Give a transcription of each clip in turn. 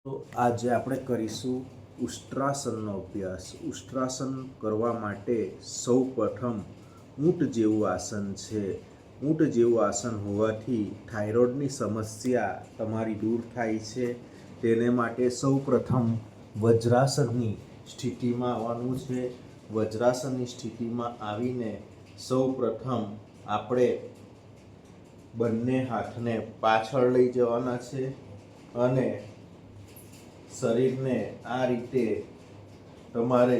તો આજે આપણે કરીશું ઉષ્ટ્રાસનનો અભ્યાસ. ઉષ્ટ્રાસન કરવા માટે સૌપ્રથમ ઊંટ જેવું આસન છે. ઊંટ જેવું આસન હોવાથી થાઇરોઇડની સમસ્યા તમારી દૂર થાય છે. તેને માટે સૌપ્રથમ વજ્રાસનની સ્થિતિમાં આવવાનું છે. વજ્રાસનની સ્થિતિમાં આવીને સૌપ્રથમ આપણે બંને હાથને પાછળ લઈ જવાના છે અને શરીરને આ રીતે તમારે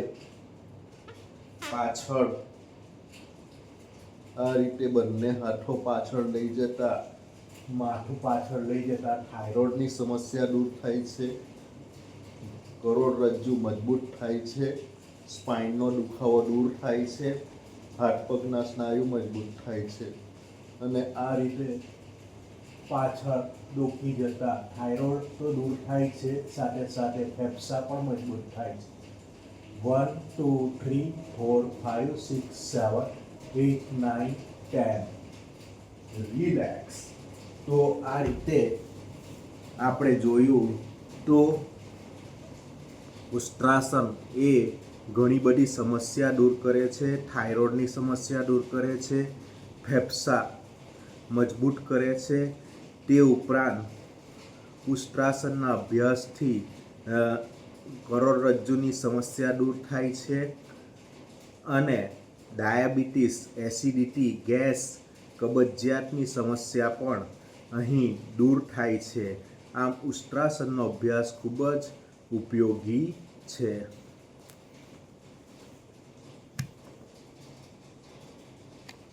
પાછળ બંને હાથો પાછળ લઈ જતા માથું પાછળ લઈ જતા થાઇરોઇડની સમસ્યા દૂર થાય છે. કરોડરજ્જુ મજબૂત થાય છે. સ્પાઇનનો દુખાવો દૂર થાય છે. હાથ પગના સ્નાયુ મજબૂત થાય છે અને આ રીતે પાછળ દુખી જતા થાઇરોઇડ તો દૂર થાય છે, સાથે સાથે ફેફસા પણ મજબૂત થાય છે. 1 2 3 4 5 6 7 8 9 10 રિલેક્સ. તો આ રીતે આપણે જોયું તો ઉષ્ટ્રાસન એ ઘણી બધી સમસ્યા દૂર કરે છે. થાઇરોઇડની સમસ્યા દૂર કરે છે, ફેફસા મજબૂત કરે છે. તે ઉપરાંત ઉષ્ટ્રાસનના અભ્યાસથી કરોડરજ્જુની સમસ્યા દૂર થાય છે અને ડાયાબિટીસ, એસિડિટી, ગેસ, કબજિયાતની સમસ્યા પણ અહીં દૂર થાય છે. આમ ઉષ્ટ્રાસનનો અભ્યાસ ખૂબ જ ઉપયોગી છે.